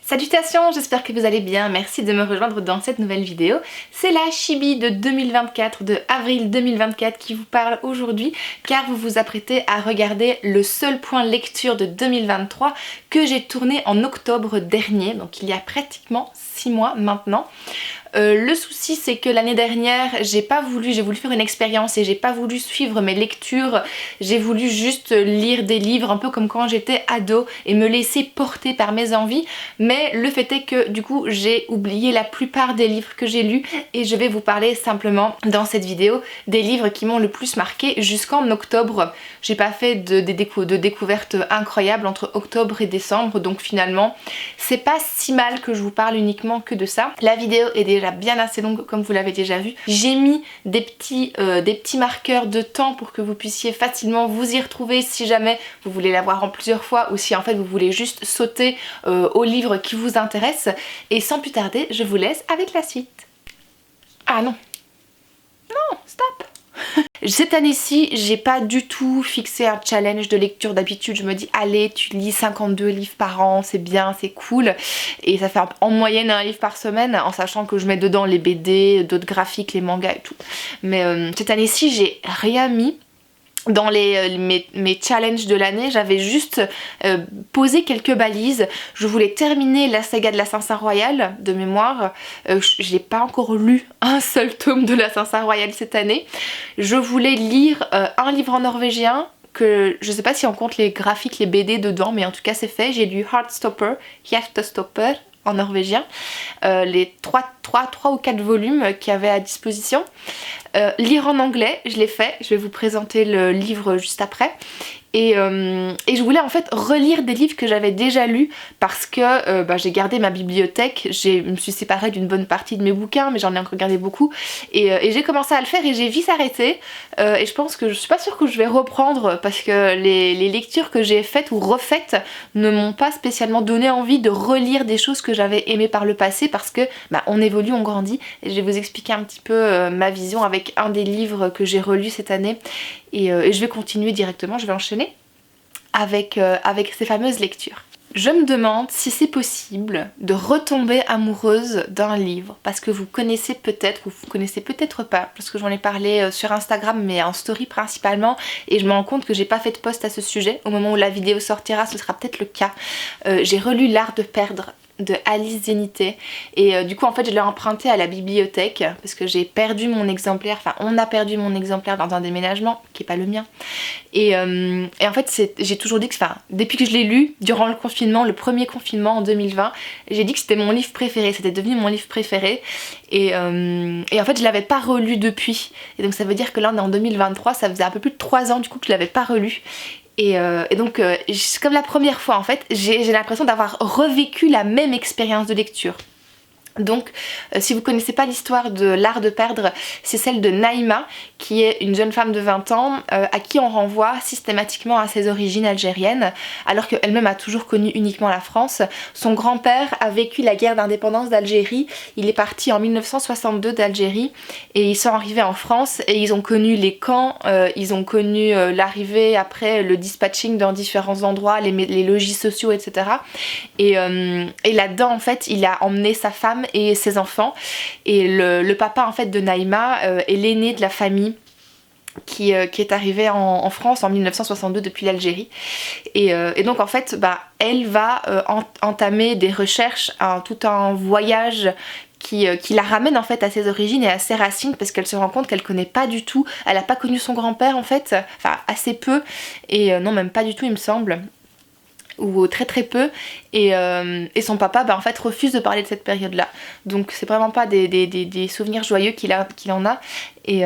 Salutations, j'espère que vous allez bien, merci de me rejoindre dans cette nouvelle vidéo. C'est la Chibi de 2024, de avril 2024 qui vous parle aujourd'hui car vous vous apprêtez à regarder le seul point lecture de 2023 que j'ai tourné en octobre dernier, donc il y a pratiquement 6 mois maintenant. Le souci c'est que l'année dernière j'ai voulu faire une expérience et j'ai pas voulu suivre mes lectures, j'ai voulu juste lire des livres un peu comme quand j'étais ado et me laisser porter par mes envies, mais le fait est que du coup j'ai oublié la plupart des livres que j'ai lus et je vais vous parler simplement dans cette vidéo des livres qui m'ont le plus marqué jusqu'en octobre. J'ai pas fait de découvertes incroyables entre octobre et décembre, donc finalement c'est pas si mal que je vous parle uniquement que de ça. La vidéo est déjà bien assez longue comme vous l'avez déjà vu. J'ai mis des petits marqueurs de temps pour que vous puissiez facilement vous y retrouver si jamais vous voulez la voir en plusieurs fois ou si en fait vous voulez juste sauter au livre qui vous intéresse. Et sans plus tarder, je vous laisse avec la suite. Ah non, non, stop. Cette année-ci, j'ai pas du tout fixé un challenge de lecture. D'habitude, je me dis allez, tu lis 52 livres par an, c'est bien, c'est cool. Et ça fait en moyenne un livre par semaine, en sachant que je mets dedans les BD, d'autres graphiques, les mangas et tout. Mais cette année-ci, j'ai rien mis. Dans mes challenges de l'année, j'avais juste posé quelques balises. Je voulais terminer la saga de l'Assassin Royal de mémoire. Je n'ai pas encore lu un seul tome de l'Assassin Royal cette année. Je voulais lire un livre en norvégien. Que je sais pas si on compte les graphiques, les BD dedans, mais en tout cas c'est fait. J'ai lu Heartstopper, Hjertestopper en norvégien, les 3 ou 4 volumes qu'il y avait à disposition. Lire en anglais, je l'ai fait, je vais vous présenter le livre juste après. Et je voulais en fait relire des livres que j'avais déjà lus parce que j'ai gardé ma bibliothèque, je me suis séparée d'une bonne partie de mes bouquins mais j'en ai encore gardé beaucoup et j'ai commencé à le faire et j'ai vite arrêté et je pense que je suis pas sûre que je vais reprendre parce que les lectures que j'ai faites ou refaites ne m'ont pas spécialement donné envie de relire des choses que j'avais aimées par le passé parce que on évolue, on grandit et je vais vous expliquer un petit peu ma vision avec un des livres que j'ai relus cette année et je vais continuer directement, je vais enchaîner avec ces fameuses lectures. Je me demande si c'est possible de retomber amoureuse d'un livre parce que vous connaissez peut-être ou vous connaissez peut-être pas parce que j'en ai parlé sur Instagram mais en story principalement et je me rends compte que j'ai pas fait de post à ce sujet. Au moment où la vidéo sortira ce sera peut-être le cas. J'ai relu L'Art de perdre de Alice Zénité et du coup en fait je l'ai emprunté à la bibliothèque parce que j'ai perdu mon exemplaire, enfin on a perdu mon exemplaire dans un déménagement qui est pas le mien et en fait j'ai toujours dit que depuis que je l'ai lu durant le confinement, le premier confinement en 2020, j'ai dit que c'était mon livre préféré, c'était devenu mon livre préféré et en fait je l'avais pas relu depuis et donc ça veut dire que là on est en 2023, ça faisait un peu plus de 3 ans du coup que je l'avais pas relu. Et donc comme la première fois en fait, j'ai l'impression d'avoir revécu la même expérience de lecture. Donc si vous connaissez pas l'histoire de L'Art de perdre, c'est celle de Naïma qui est une jeune femme de 20 ans à qui on renvoie systématiquement à ses origines algériennes alors qu'elle-même a toujours connu uniquement la France. Son grand-père a vécu la guerre d'indépendance d'Algérie, il est parti en 1962 d'Algérie et ils sont arrivés en France et ils ont connu les camps, ils ont connu l'arrivée après le dispatching dans différents endroits, les logis sociaux etc. Et là-dedans en fait il a emmené sa femme et ses enfants et le papa en fait de Naïma est l'aîné de la famille qui est arrivée en France en 1962 depuis l'Algérie et donc en fait elle va entamer des recherches, tout un voyage qui la ramène en fait à ses origines et à ses racines parce qu'elle se rend compte qu'elle connaît pas du tout, elle a pas connu son grand-père en fait, enfin assez peu et non même pas du tout il me semble ou très très peu et son papa en fait refuse de parler de cette période là donc c'est vraiment pas des souvenirs joyeux qu'il en a et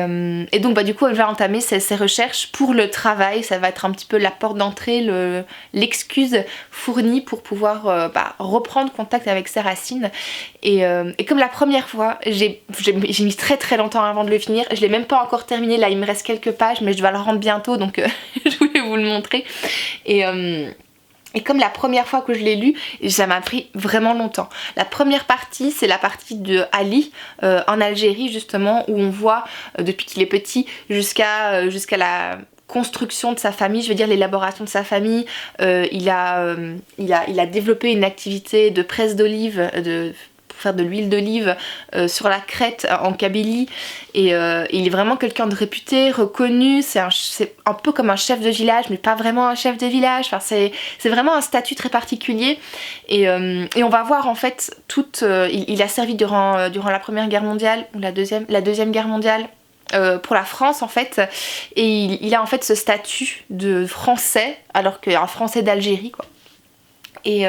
donc du coup elle va entamer ses recherches pour le travail, ça va être un petit peu la porte d'entrée, l'excuse fournie pour pouvoir reprendre contact avec ses racines et comme la première fois j'ai mis très très longtemps avant de le finir, je l'ai même pas encore terminé, là il me reste quelques pages mais je dois le rendre bientôt donc je voulais vous le montrer et comme la première fois que je l'ai lu, ça m'a pris vraiment longtemps. La première partie, c'est la partie de Ali en Algérie justement, où on voit depuis qu'il est petit jusqu'à la construction de sa famille, je veux dire l'élaboration de sa famille. Il a développé une activité de presse d'olive, pour faire de l'huile d'olive sur la Crète en Kabylie, et il est vraiment quelqu'un de réputé, reconnu. C'est un peu comme un chef de village, mais pas vraiment un chef de village. Enfin, c'est vraiment un statut très particulier, et on va voir en fait il a servi durant la Première Guerre mondiale ou la Deuxième Guerre mondiale pour la France en fait, et il a en fait ce statut de français alors qu'un français d'Algérie quoi. Et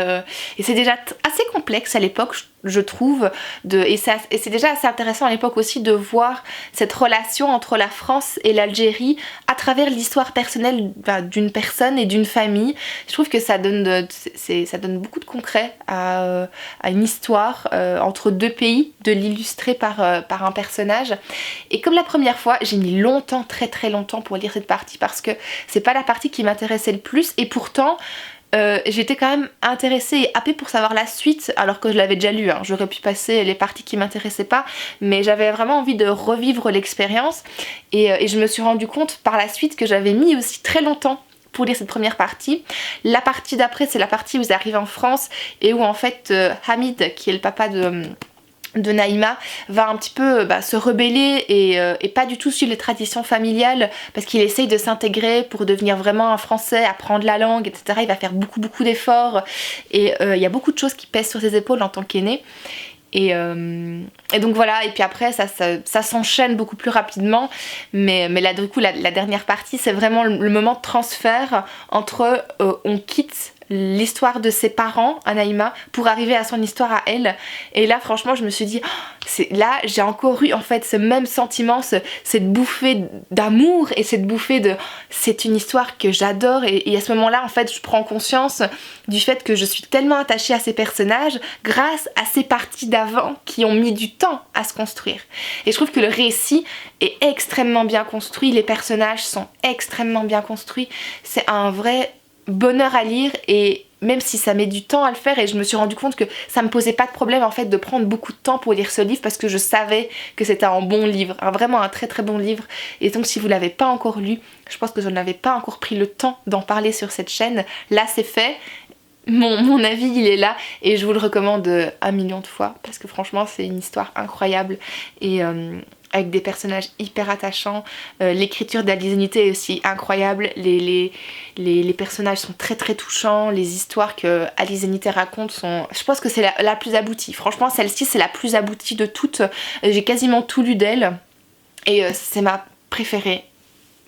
c'est déjà assez complexe à l'époque, je trouve, et c'est déjà assez intéressant à l'époque aussi de voir cette relation entre la France et l'Algérie à travers l'histoire personnelle d'une personne et d'une famille. Je trouve que ça donne beaucoup de concret à une histoire entre deux pays, de l'illustrer par un personnage. Et comme la première fois, j'ai mis longtemps, très très longtemps pour lire cette partie parce que c'est pas la partie qui m'intéressait le plus, et pourtant j'étais quand même intéressée et happée pour savoir la suite alors que je l'avais déjà lu, hein. J'aurais pu passer les parties qui m'intéressaient pas, mais j'avais vraiment envie de revivre l'expérience, et je me suis rendu compte par la suite que j'avais mis aussi très longtemps pour lire cette première partie. La partie d'après, c'est la partie où ils arrivent en France et où en fait Hamid, qui est le papa de Naïma, va un petit peu se rebeller et pas du tout suivre les traditions familiales parce qu'il essaye de s'intégrer pour devenir vraiment un français, apprendre la langue, etc. Il va faire beaucoup d'efforts, et il y a beaucoup de choses qui pèsent sur ses épaules en tant qu'aîné. Et donc voilà, et puis après ça s'enchaîne beaucoup plus rapidement, mais là du coup la dernière partie c'est vraiment le moment de transfert entre on quitte l'histoire de ses parents à Naïma pour arriver à son histoire à elle, et là franchement je me suis dit là j'ai encore eu en fait ce même sentiment, cette bouffée d'amour et cette bouffée de c'est une histoire que j'adore, et à ce moment là en fait je prends conscience du fait que je suis tellement attachée à ces personnages grâce à ces parties d'avant qui ont mis du temps à se construire. Et je trouve que le récit est extrêmement bien construit, les personnages sont extrêmement bien construits, c'est un vrai bonheur à lire, et même si ça met du temps à le faire, et je me suis rendu compte que ça me posait pas de problème en fait de prendre beaucoup de temps pour lire ce livre parce que je savais que c'était un bon livre, vraiment un très très bon livre. Et donc si vous l'avez pas encore lu, je pense que je n'avais pas encore pris le temps d'en parler sur cette chaîne, là c'est fait. Mon avis il est là et je vous le recommande 1 million de fois parce que franchement c'est une histoire incroyable, et avec des personnages hyper attachants. L'écriture d'Alizé Zenité est aussi incroyable, les personnages sont très très touchants, les histoires que Alizé Zenité raconte sont... Je pense que c'est la plus aboutie, franchement celle-ci c'est la plus aboutie de toutes, j'ai quasiment tout lu d'elle, et c'est ma préférée.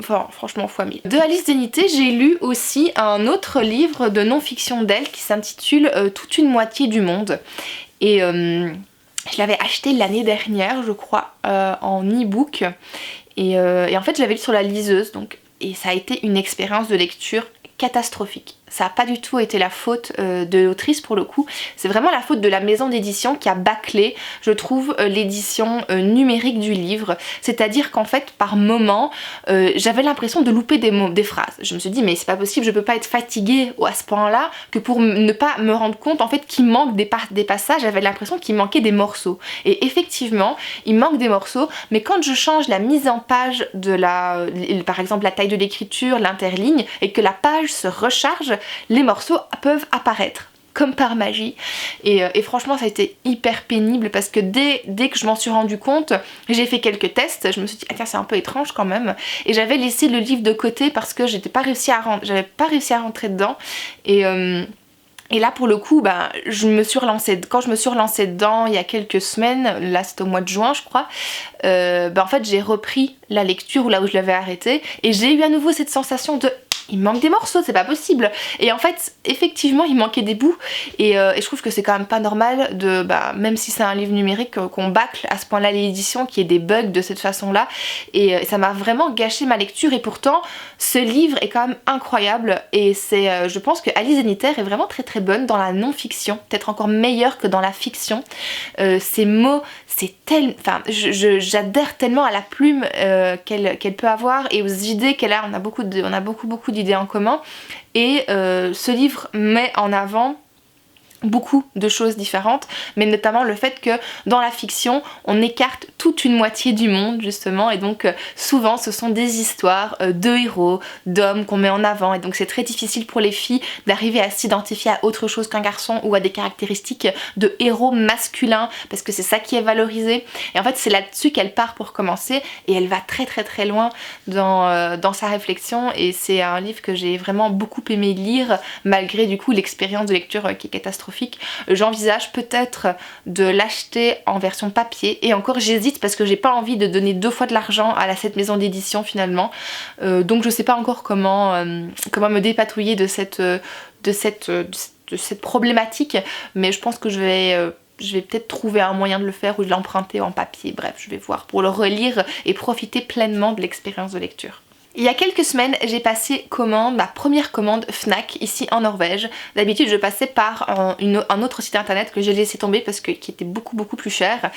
Enfin, franchement fois 1000. De Alizé Zenité, j'ai lu aussi un autre livre de non-fiction d'elle qui s'intitule Toute une moitié du monde, et je l'avais acheté l'année dernière je crois en e-book, et en fait je l'avais lu sur la liseuse, et ça a été une expérience de lecture catastrophique. Ça n'a pas du tout été la faute de l'autrice pour le coup, c'est vraiment la faute de la maison d'édition qui a bâclé, je trouve, l'édition numérique du livre. C'est-à-dire qu'en fait, par moments, j'avais l'impression de louper des phrases. Je me suis dit, mais c'est pas possible, je peux pas être fatiguée à ce point-là que pour ne pas me rendre compte en fait qu'il manque des passages, j'avais l'impression qu'il manquait des morceaux. Et effectivement, il manque des morceaux, mais quand je change la mise en page par exemple la taille de l'écriture, l'interligne, et que la page se recharge, les morceaux peuvent apparaître comme par magie, et franchement ça a été hyper pénible parce que dès que je m'en suis rendu compte, j'ai fait quelques tests, je me suis dit ah tiens c'est un peu étrange quand même, et j'avais laissé le livre de côté parce que j'avais pas réussi à rentrer dedans, et là pour le coup quand je me suis relancée dedans il y a quelques semaines, là c'était au mois de juin je crois, en fait j'ai repris la lecture là où je l'avais arrêtée, et j'ai eu à nouveau cette sensation de il manque des morceaux, c'est pas possible. Et en fait, effectivement, il manquait des bouts, et je trouve que c'est quand même pas normal de, même si c'est un livre numérique, qu'on bâcle à ce point-là l'édition, qu'il y ait des bugs de cette façon-là, et ça m'a vraiment gâché ma lecture, et pourtant, ce livre est quand même incroyable, et je pense que Alizé Zenité est vraiment très très bonne dans la non-fiction, peut-être encore meilleure que dans la fiction. Ses mots, j'adhère tellement à la plume qu'elle peut avoir, et aux idées qu'elle a. On a beaucoup d'idées en commun, et ce livre met en avant beaucoup de choses différentes, mais notamment le fait que dans la fiction on écarte toute une moitié du monde justement, et donc souvent ce sont des histoires de héros, d'hommes qu'on met en avant, et donc c'est très difficile pour les filles d'arriver à s'identifier à autre chose qu'un garçon ou à des caractéristiques de héros masculins, parce que c'est ça qui est valorisé. Et en fait c'est là-dessus qu'elle part pour commencer, et elle va très loin dans sa réflexion, et c'est un livre que j'ai vraiment beaucoup aimé lire malgré du coup l'expérience de lecture qui est catastrophique. J'envisage peut-être de l'acheter en version papier, et encore j'hésite parce que j'ai pas envie de donner 2 fois de l'argent à cette maison d'édition finalement, donc je sais pas encore comment me dépatouiller de cette problématique, mais je pense que je vais peut-être trouver un moyen de le faire, ou de l'emprunter en papier, bref je vais voir, pour le relire et profiter pleinement de l'expérience de lecture. Il y a quelques semaines, j'ai passé ma première commande Fnac ici en Norvège. D'habitude, je passais par un autre site internet que j'ai laissé tomber parce que qui était beaucoup plus cher,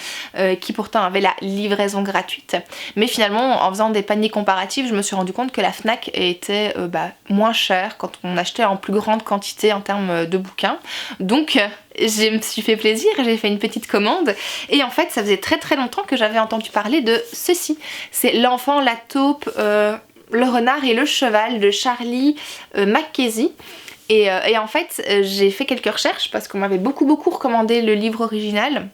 qui pourtant avait la livraison gratuite. Mais finalement, en faisant des paniers comparatifs, je me suis rendu compte que la Fnac était moins chère quand on achetait en plus grande quantité en termes de bouquins. Donc je me suis fait plaisir, j'ai fait une petite commande, et en fait ça faisait très longtemps que j'avais entendu parler de ceci. C'est L'enfant, la taupe, le renard et le cheval de Charlie Mackesy. Et en fait j'ai fait quelques recherches parce qu'on m'avait beaucoup recommandé le livre original.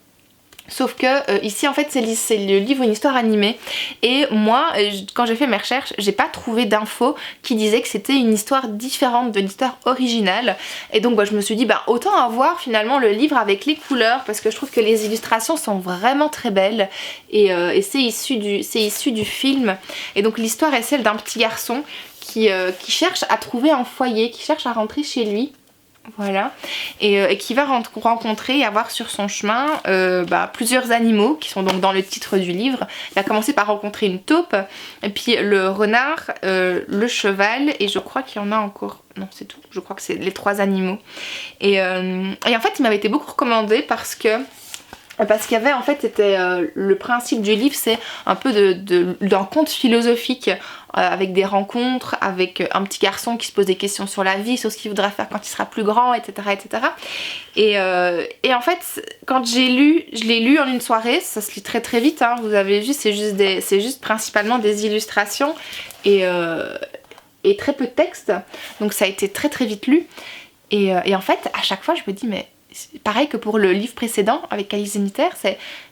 Sauf que ici en fait c'est le livre, une histoire animée, et moi quand j'ai fait mes recherches j'ai pas trouvé d'infos qui disaient que c'était une histoire différente de l'histoire originale, et donc je me suis dit autant avoir finalement le livre avec les couleurs, parce que je trouve que les illustrations sont vraiment très belles, et c'est issu du film. Et donc l'histoire est celle d'un petit garçon qui cherche à trouver un foyer, qui cherche à rentrer chez lui. Voilà, et qui va rencontrer et avoir sur son chemin plusieurs animaux qui sont donc dans le titre du livre. Il va commencer par rencontrer une taupe, et puis le renard, le cheval, et je crois qu'il y en a encore, non c'est tout, je crois que c'est les 3 animaux. Et en fait il m'avait été beaucoup recommandé parce qu'il y avait en fait, c'était le principe du livre, c'est un peu d'un conte philosophique avec des rencontres, avec un petit garçon qui se pose des questions sur la vie, sur ce qu'il voudra faire quand il sera plus grand, etc. Et en fait quand je l'ai lu en une soirée, ça se lit très vite, hein, vous avez vu, c'est juste principalement des illustrations et très peu de texte, donc ça a été très vite lu, et en fait à chaque fois je me dis mais pareil que pour le livre précédent avec Alice Zeniter,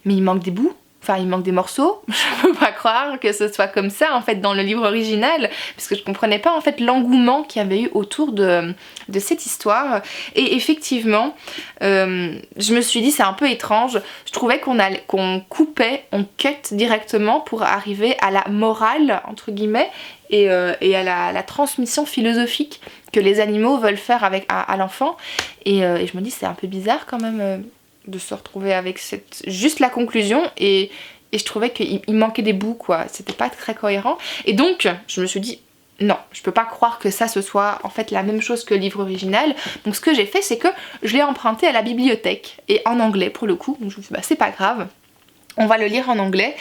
mais il manque des bouts, enfin il manque des morceaux. Je peux pas croire que ce soit comme ça en fait dans le livre original, parce que je comprenais pas en fait l'engouement qu'il y avait eu autour de cette histoire. Et effectivement je me suis dit c'est un peu étrange, je trouvais qu'on coupait, on cut directement pour arriver à la morale entre guillemets, et à la transmission philosophique que les animaux veulent faire à l'enfant, et je me dis c'est un peu bizarre quand même de se retrouver avec juste la conclusion, et je trouvais qu'il manquait des bouts quoi, c'était pas très cohérent, et donc je me suis dit non, je peux pas croire que ça ce soit en fait la même chose que le livre original. Donc ce que j'ai fait c'est que je l'ai emprunté à la bibliothèque, et en anglais pour le coup, donc je me suis dit c'est pas grave, on va le lire en anglais,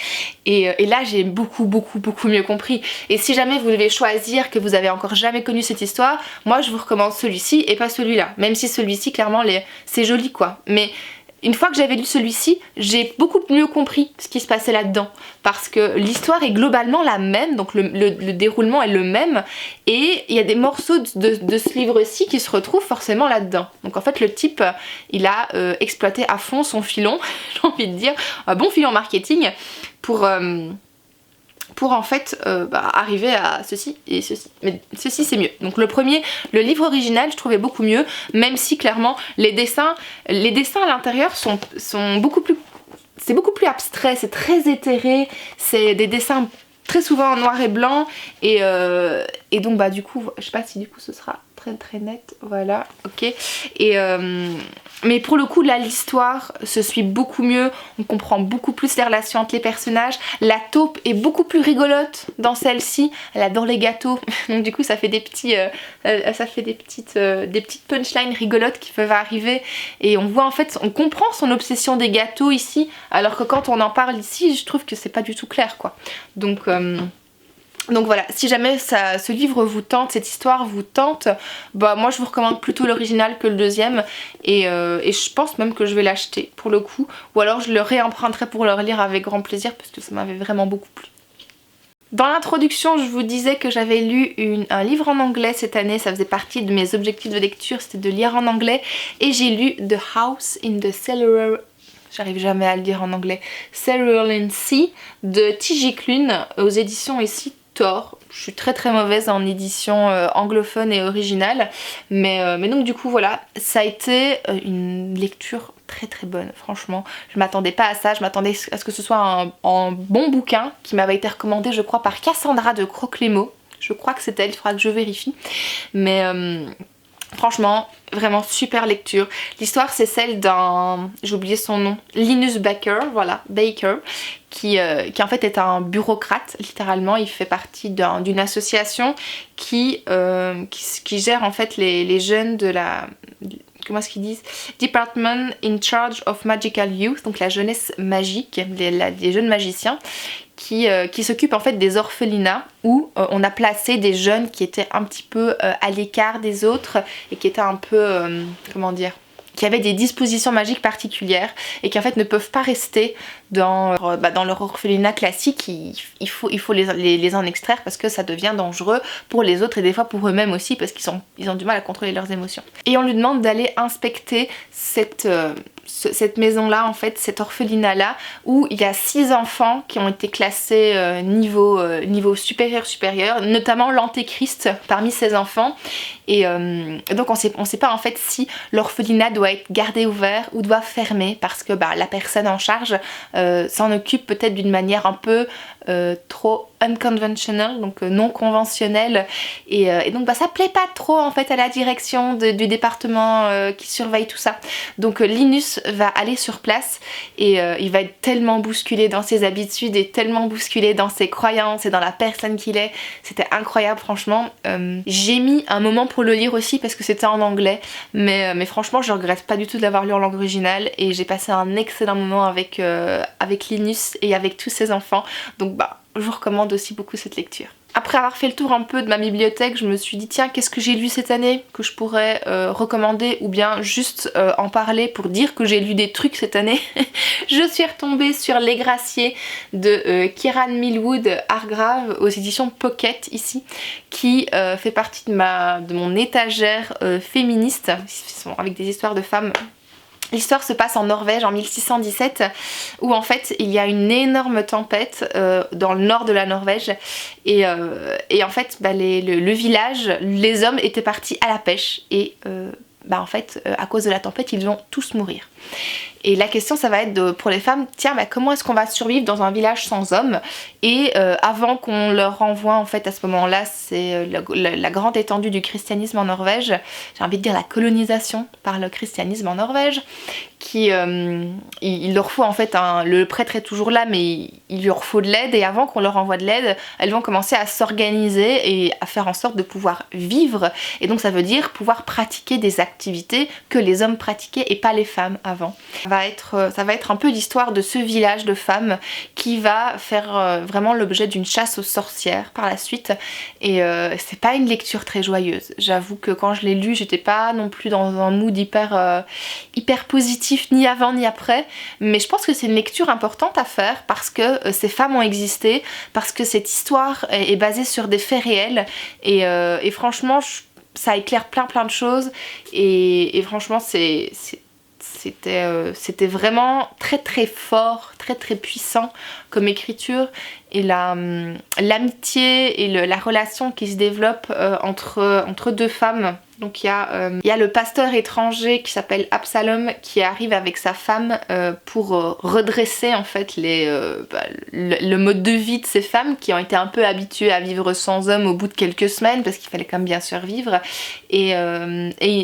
et là j'ai beaucoup mieux compris. Et si jamais vous devez choisir, que vous avez encore jamais connu cette histoire, moi je vous recommande celui-ci et pas celui-là, même si celui-ci clairement c'est joli quoi, mais une fois que j'avais lu celui-ci, j'ai beaucoup mieux compris ce qui se passait là-dedans, parce que l'histoire est globalement la même, donc le déroulement est le même, et il y a des morceaux de ce livre-ci qui se retrouvent forcément là-dedans. Donc en fait le type, il a exploité à fond son filon, j'ai envie de dire, un bon filon marketing, pour en fait arriver à ceci et ceci. Mais ceci c'est mieux. Donc le livre original je trouvais beaucoup mieux, même si clairement les dessins à l'intérieur sont beaucoup plus... C'est beaucoup plus abstrait, c'est très éthéré, c'est des dessins très souvent en noir et blanc, et donc du coup, je sais pas si du coup ce sera très net, voilà, ok. Mais pour le coup là l'histoire se suit beaucoup mieux, on comprend beaucoup plus les relations entre les personnages, la taupe est beaucoup plus rigolote dans celle-ci, elle adore les gâteaux, donc du coup ça fait des petites punchlines rigolotes qui peuvent arriver, et on voit en fait, on comprend son obsession des gâteaux ici, alors que quand on en parle ici je trouve que c'est pas du tout clair quoi. Donc Donc voilà, si jamais ce livre vous tente, cette histoire vous tente, bah moi je vous recommande plutôt l'original que le deuxième et je pense même que je vais l'acheter pour le coup, ou alors je le réemprunterai pour le relire avec grand plaisir parce que ça m'avait vraiment beaucoup plu. Dans l'introduction, je vous disais que j'avais lu un livre en anglais cette année, ça faisait partie de mes objectifs de lecture, c'était de lire en anglais, et j'ai lu The House in the Cerulean... J'arrive jamais à le dire en anglais. Cerulean Sea de T.J. Klune aux éditions ici Thor. Je suis très mauvaise en édition anglophone et originale, mais donc du coup voilà, ça a été une lecture très bonne, franchement. Je m'attendais pas à ça, je m'attendais à ce que ce soit un bon bouquin qui m'avait été recommandé je crois par Cassandra de Croque-les-Mots. Je crois que c'est elle, il faudra que je vérifie. Mais franchement, vraiment super lecture. L'histoire c'est celle d'un, j'ai oublié son nom, Linus Baker, voilà, Baker, qui en fait est un bureaucrate, littéralement. Il fait partie d'une association qui gère en fait les jeunes de la... Comment est-ce qu'ils disent? Department in Charge of Magical Youth, donc la jeunesse magique, les jeunes magiciens, qui s'occupe en fait des orphelinats où on a placé des jeunes qui étaient un petit peu à l'écart des autres et qui étaient un peu, comment dire, qui avaient des dispositions magiques particulières et qui en fait ne peuvent pas rester dans leur orphelinat classique. Il faut les en extraire parce que ça devient dangereux pour les autres et des fois pour eux-mêmes aussi parce qu'ils ont du mal à contrôler leurs émotions. Et on lui demande d'aller inspecter cette maison là, en fait, cet orphelinat là où il y a 6 enfants qui ont été classés niveau supérieur, notamment l'antéchrist parmi ces enfants, et donc on sait pas en fait si l'orphelinat doit être gardé ouvert ou doit fermer parce que la personne en charge s'en occupe peut-être d'une manière un peu trop unconventional, donc non conventionnelle, et donc ça plaît pas trop en fait à la direction du département qui surveille tout ça. Donc Linus va aller sur place et il va être tellement bousculé dans ses habitudes et tellement bousculé dans ses croyances et dans la personne qu'il est. C'était incroyable franchement. J'ai mis un moment pour le lire aussi parce que c'était en anglais, mais franchement je regrette pas du tout de l'avoir lu en langue originale et j'ai passé un excellent moment avec Linus et avec tous ses enfants. Donc je vous recommande aussi beaucoup cette lecture. Après avoir fait le tour un peu de ma bibliothèque, je me suis dit tiens, qu'est-ce que j'ai lu cette année que je pourrais recommander ou bien juste en parler pour dire que j'ai lu des trucs cette année. Je suis retombée sur Les Graciés de Kieran Millwood Hargrave aux éditions Pocket ici, qui fait partie de mon étagère féministe avec des histoires de femmes. L'histoire se passe en Norvège en 1617 où en fait il y a une énorme tempête dans le nord de la Norvège et en fait le village, les hommes étaient partis à la pêche et en fait à cause de la tempête ils vont tous mourir. Et la question ça va être pour les femmes, tiens comment est-ce qu'on va survivre dans un village sans hommes? Et avant qu'on leur renvoie en fait à ce moment là, c'est la grande étendue du christianisme en Norvège, j'ai envie de dire la colonisation par le christianisme en Norvège, il leur faut en fait le prêtre est toujours là mais il leur faut de l'aide et avant qu'on leur envoie de l'aide, elles vont commencer à s'organiser et à faire en sorte de pouvoir vivre et donc ça veut dire pouvoir pratiquer des activités que les hommes pratiquaient et pas les femmes avant. Ça va être un peu l'histoire de ce village de femmes qui va faire vraiment l'objet d'une chasse aux sorcières par la suite et c'est pas une lecture très joyeuse. J'avoue que quand je l'ai lu j'étais pas non plus dans un mood hyper positif ni avant ni après, mais je pense que c'est une lecture importante à faire parce que ces femmes ont existé, parce que cette histoire est basée sur des faits réels et franchement ça éclaire plein de choses et franchement c'était vraiment très fort, très puissant comme écriture et l'amitié et la relation qui se développe entre deux femmes. Donc il y a le pasteur étranger qui s'appelle Absalom qui arrive avec sa femme pour redresser en fait le mode de vie de ces femmes qui ont été un peu habituées à vivre sans homme au bout de quelques semaines parce qu'il fallait quand même bien survivre et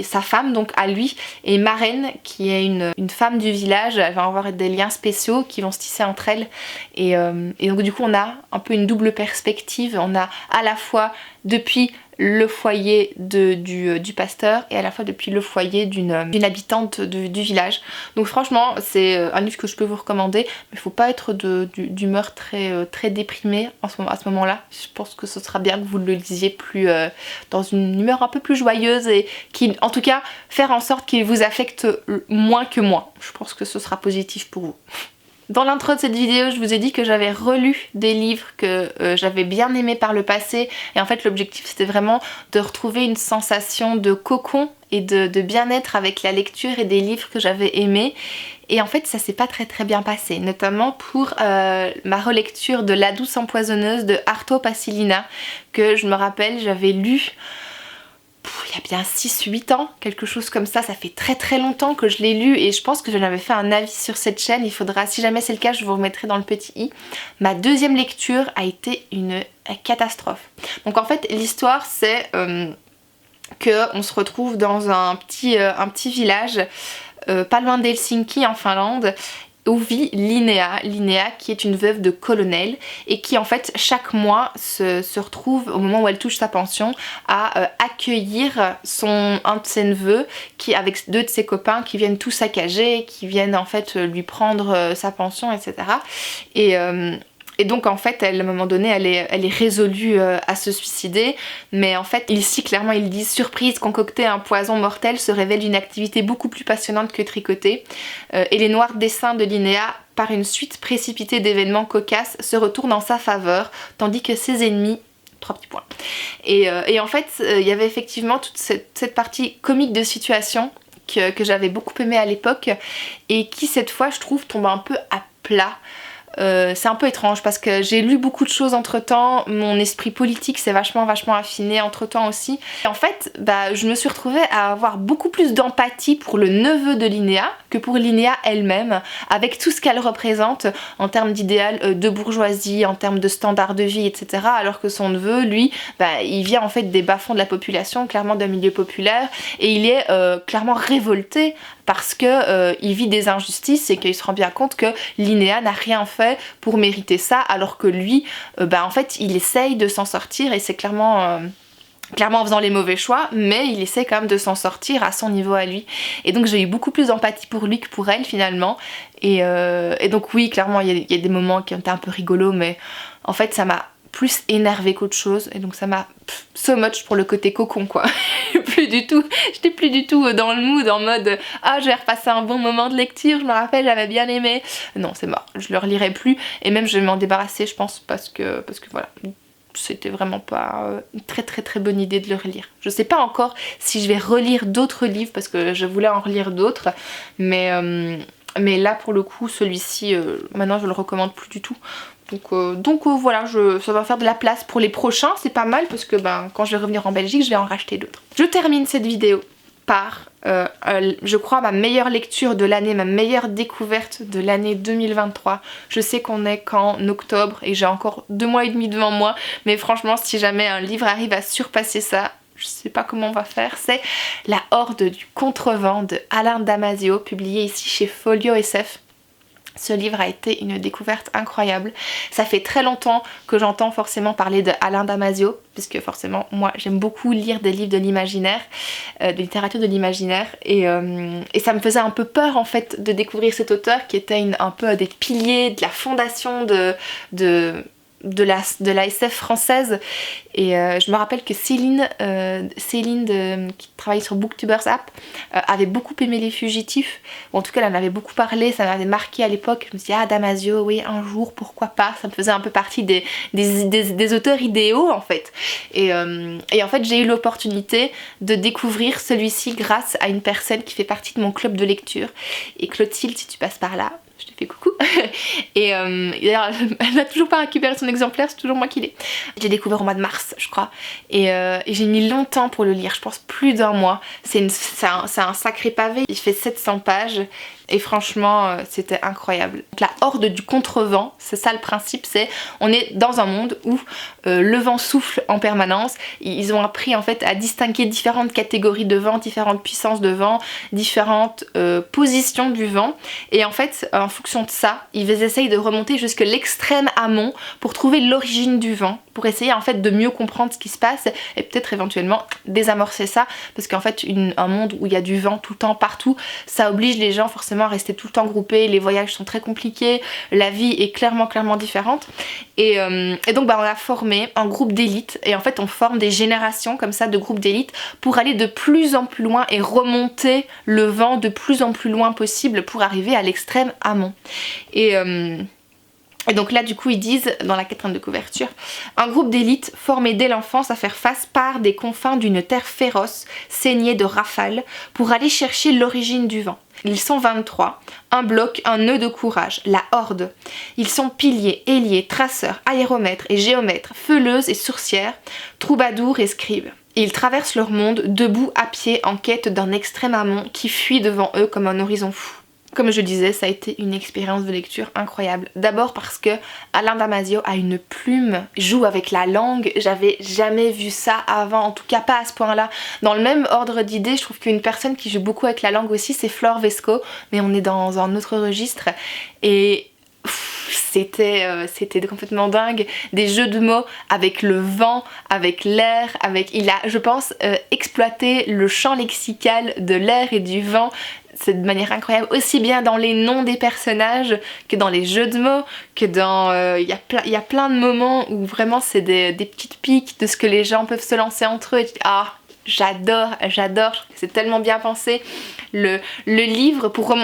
sa femme donc à lui est Maren qui est une femme du village. Elle va avoir des liens spéciaux qui vont se tisser entre elles et donc du coup on a un peu une double perspective. On a à la fois depuis le foyer du pasteur et à la fois depuis le foyer d'une habitante du village. Donc franchement c'est un livre que je peux vous recommander, mais il faut pas être d'humeur très déprimée à ce moment-là. Je pense que ce sera bien que vous le lisiez plus dans une humeur un peu plus joyeuse et qui en tout cas faire en sorte qu'il vous affecte moins que moi. Je pense que ce sera positif pour vous. Dans l'intro de cette vidéo, je vous ai dit que j'avais relu des livres que j'avais bien aimés par le passé et en fait l'objectif c'était vraiment de retrouver une sensation de cocon et de bien-être avec la lecture et des livres que j'avais aimés. Et en fait ça s'est pas très bien passé, notamment pour ma relecture de La douce empoisonneuse de Arto Passilina, que je me rappelle j'avais lu il y a bien 6-8 ans, quelque chose comme ça fait très longtemps que je l'ai lu et je pense que j'en avais fait un avis sur cette chaîne, il faudra, si jamais c'est le cas, je vous remettrai dans le petit i. Ma deuxième lecture a été une catastrophe. Donc en fait l'histoire c'est qu'on se retrouve dans un petit village pas loin d'Helsinki en Finlande, où vit Linnea, qui est une veuve de colonel et qui en fait chaque mois se retrouve au moment où elle touche sa pension à accueillir un de ses neveux avec 2 de ses copains qui viennent tout saccager, qui viennent en fait lui prendre sa pension, etc. Et donc en fait à un moment donné elle est résolue à se suicider, mais en fait ici clairement ils disent surprise, concocter un poison mortel se révèle une activité beaucoup plus passionnante que tricoter, et les noirs desseins de Linnea par une suite précipitée d'événements cocasses se retournent en sa faveur, tandis que ses ennemis... 3 petits points. Et en fait il y avait effectivement toute cette partie comique de situation que j'avais beaucoup aimé à l'époque et qui cette fois je trouve tombe un peu à plat. C'est un peu étrange parce que j'ai lu beaucoup de choses entre temps, mon esprit politique s'est vachement affiné entre temps aussi. Et en fait je me suis retrouvée à avoir beaucoup plus d'empathie pour le neveu de Linnea que pour Linnea elle-même, avec tout ce qu'elle représente en termes d'idéal de bourgeoisie, en termes de standards de vie, etc. Alors que son neveu, lui, il vient en fait des bas-fonds de la population, clairement d'un milieu populaire, et il est clairement révolté parce que il vit des injustices et qu'il se rend bien compte que Linnea n'a rien fait pour mériter ça, alors que lui, en fait, il essaye de s'en sortir et c'est clairement en faisant les mauvais choix, mais il essaie quand même de s'en sortir à son niveau à lui. Et donc j'ai eu beaucoup plus d'empathie pour lui que pour elle finalement. Et donc oui, clairement il y a des moments qui ont été un peu rigolos, mais en fait ça m'a plus énervé qu'autre chose et donc ça m'a so much pour le côté cocon quoi. J'étais plus du tout dans le mood en mode ah je vais repasser un bon moment de lecture, je me rappelle j'avais bien aimé. Non c'est mort, je le relirai plus et même je vais m'en débarrasser je pense parce que voilà, c'était vraiment pas une très bonne idée de le relire. Je sais pas encore si je vais relire d'autres livres parce que je voulais en relire d'autres, mais là pour le coup celui-ci maintenant je le recommande plus du tout. Donc voilà, ça va faire de la place pour les prochains, c'est pas mal parce que quand je vais revenir en Belgique je vais en racheter d'autres. Je termine cette vidéo par je crois ma meilleure lecture de l'année, ma meilleure découverte de l'année 2023. Je sais qu'on est qu'en octobre et j'ai encore 2 mois et demi devant moi, mais franchement si jamais un livre arrive à surpasser ça, je sais pas comment on va faire, c'est La Horde du Contrevent de Alain Damasio, publié ici chez Folio SF. Ce livre a été une découverte incroyable. Ça fait très longtemps que j'entends forcément parler de Alain Damasio, puisque forcément moi j'aime beaucoup lire des livres de l'imaginaire, de littérature de l'imaginaire, et ça me faisait un peu peur en fait de découvrir cet auteur qui était un peu des piliers de la fondation de la SF française. Et je me rappelle que Céline qui travaille sur Booktubers App avait beaucoup aimé Les Fugitifs, ou en tout cas elle en avait beaucoup parlé, ça m'avait marqué à l'époque. Je me suis dit ah Damasio, oui un jour pourquoi pas, ça me faisait un peu partie des auteurs idéaux en fait. Et en fait j'ai eu l'opportunité de découvrir celui-ci grâce à une personne qui fait partie de mon club de lecture, et Clotilde si tu passes par là, je te fais coucou. Et d'ailleurs elle n'a toujours pas récupéré son exemplaire, c'est toujours moi qui l'ai. J'ai découvert au mois de mars je crois, et j'ai mis longtemps pour le lire, je pense plus d'1 mois. C'est un sacré pavé, il fait 700 pages Et franchement c'était incroyable. La horde du contrevent, c'est ça le principe, c'est on est dans un monde où le vent souffle en permanence. Ils ont appris en fait à distinguer différentes catégories de vent, différentes puissances de vent, différentes positions du vent, et en fait en fonction de ça ils essayent de remonter jusque l'extrême amont pour trouver l'origine du vent, pour essayer en fait de mieux comprendre ce qui se passe et peut-être éventuellement désamorcer ça, parce qu'en fait un monde où il y a du vent tout le temps partout, ça oblige les gens forcément à rester tout le temps groupés, les voyages sont très compliqués, la vie est clairement différente, et donc on a formé un groupe d'élite, et en fait on forme des générations comme ça de groupes d'élite pour aller de plus en plus loin et remonter le vent de plus en plus loin possible pour arriver à l'extrême amont. Et donc là du coup ils disent dans la quatrième de couverture, un groupe d'élite formé dès l'enfance à faire face par des confins d'une terre féroce, saignée de rafales, pour aller chercher l'origine du vent. Ils sont 23, un bloc, un nœud de courage, la horde. Ils sont piliers, ailiers, traceurs, aéromètres et géomètres, feuleuses et sourcières, troubadours et scribes. Ils traversent leur monde debout à pied en quête d'un extrême amont qui fuit devant eux comme un horizon fou. Comme je disais, ça a été une expérience de lecture incroyable. D'abord parce que Alain Damasio a une plume, joue avec la langue. J'avais jamais vu ça avant, en tout cas pas à ce point-là. Dans le même ordre d'idées, je trouve qu'une personne qui joue beaucoup avec la langue aussi, c'est Flore Vesco, mais on est dans un autre registre. Et c'était complètement dingue, des jeux de mots avec le vent, avec l'air, il a, je pense, exploité le champ lexical de l'air et du vent. C'est de manière incroyable, aussi bien dans les noms des personnages que dans les jeux de mots, que dans... il y a plein de moments où vraiment c'est des petites piques de ce que les gens peuvent se lancer entre eux. Et j'adore, je trouve que c'est tellement bien pensé. Le livre, pour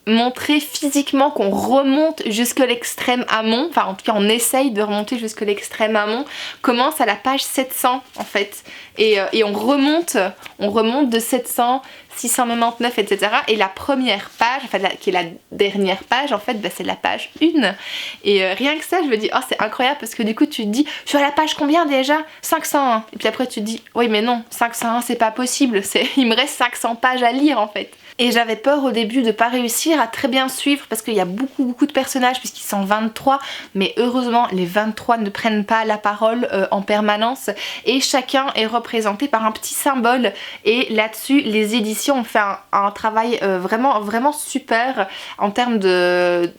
montrer physiquement qu'on remonte jusque l'extrême amont, enfin en tout cas on essaye de remonter jusque l'extrême amont, commence à la page 700 en fait. Et on remonte de 700, 699, etc. Et la première page, enfin qui est la dernière page, en fait, c'est la page 1. Et rien que ça, je me dis, oh c'est incroyable, parce que du coup tu te dis, je suis à la page combien déjà? 501. Et puis après tu te dis, oui mais non, 501 c'est pas possible, il me reste 500 pages à lire en fait. Et j'avais peur au début de pas réussir à très bien suivre parce qu'il y a beaucoup de personnages puisqu'ils sont 23, mais heureusement les 23 ne prennent pas la parole en permanence et chacun est représenté par un petit symbole, et là-dessus les éditions ont fait un travail vraiment super en termes de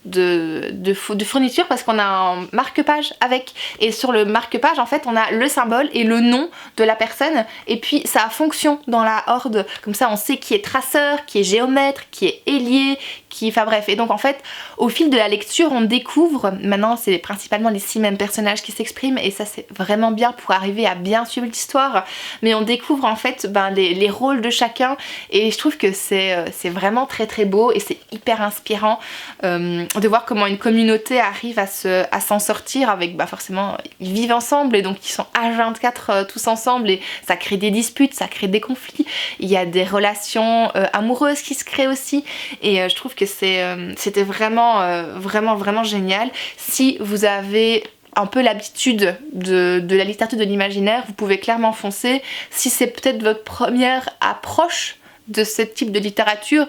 fourniture, parce qu'on a un marque-page avec, et sur le marque-page en fait on a le symbole et le nom de la personne, et puis ça a fonction dans la horde, comme ça on sait qui est traceur, qui est géomètre, qui est ailier, enfin bref. Et donc en fait au fil de la lecture on découvre, maintenant c'est principalement les 6 mêmes personnages qui s'expriment, et ça c'est vraiment bien pour arriver à bien suivre l'histoire, mais on découvre en fait les rôles de chacun, et je trouve que c'est vraiment très beau, et c'est hyper inspirant de voir comment une communauté arrive à s'en sortir avec, forcément ils vivent ensemble, et donc ils sont H24 tous ensemble, et ça crée des disputes, ça crée des conflits, il y a des relations amoureuses qui se créent aussi, et je trouve que c'était vraiment génial. Si vous avez un peu l'habitude de la littérature de l'imaginaire, vous pouvez clairement foncer. Si c'est peut-être votre première approche de ce type de littérature,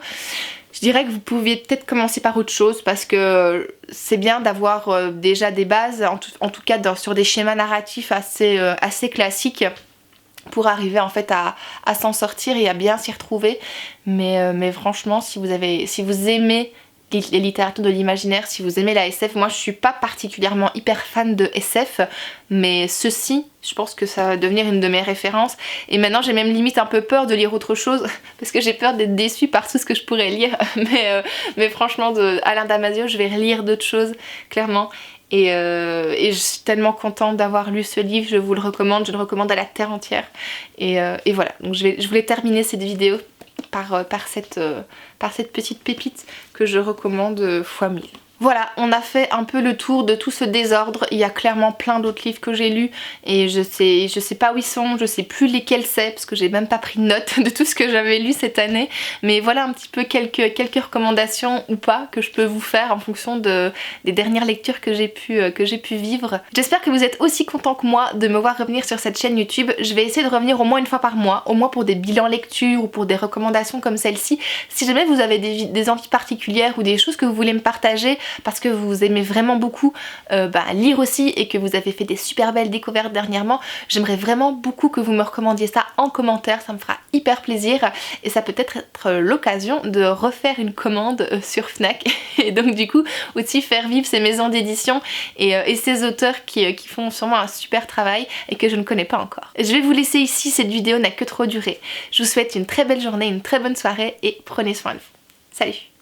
je dirais que vous pouviez peut-être commencer par autre chose, parce que c'est bien d'avoir déjà des bases, en tout cas sur des schémas narratifs assez classiques, pour arriver en fait à s'en sortir et à bien s'y retrouver. Mais franchement, si vous aimez les littératures de l'imaginaire, si vous aimez la SF, moi je suis pas particulièrement hyper fan de SF, mais ceci, je pense que ça va devenir une de mes références, et maintenant j'ai même limite un peu peur de lire autre chose parce que j'ai peur d'être déçue par tout ce que je pourrais lire, mais franchement de Alain Damasio je vais relire d'autres choses clairement. Et je suis tellement contente d'avoir lu ce livre, je vous le recommande, je le recommande à la terre entière. Et voilà, donc je voulais terminer cette vidéo par cette petite pépite que je recommande fois 1000. Voilà, on a fait un peu le tour de tout ce désordre. Il y a clairement plein d'autres livres que j'ai lus et je sais pas où ils sont, je sais plus lesquels c'est parce que j'ai même pas pris de note de tout ce que j'avais lu cette année. Mais voilà un petit peu quelques recommandations ou pas que je peux vous faire en fonction des dernières lectures que j'ai pu vivre. J'espère que vous êtes aussi contents que moi de me voir revenir sur cette chaîne YouTube. Je vais essayer de revenir au moins une fois par mois, au moins pour des bilans lecture ou pour des recommandations comme celle-ci. Si jamais vous avez des envies particulières ou des choses que vous voulez me partager, parce que vous aimez vraiment beaucoup lire aussi et que vous avez fait des super belles découvertes dernièrement, j'aimerais vraiment beaucoup que vous me recommandiez ça en commentaire, ça me fera hyper plaisir et ça peut être l'occasion de refaire une commande sur Fnac et donc du coup aussi faire vivre ces maisons d'édition et ces auteurs qui font sûrement un super travail et que je ne connais pas encore. Je vais vous laisser ici, cette vidéo n'a que trop duré. Je vous souhaite une très belle journée, une très bonne soirée et prenez soin de vous. Salut!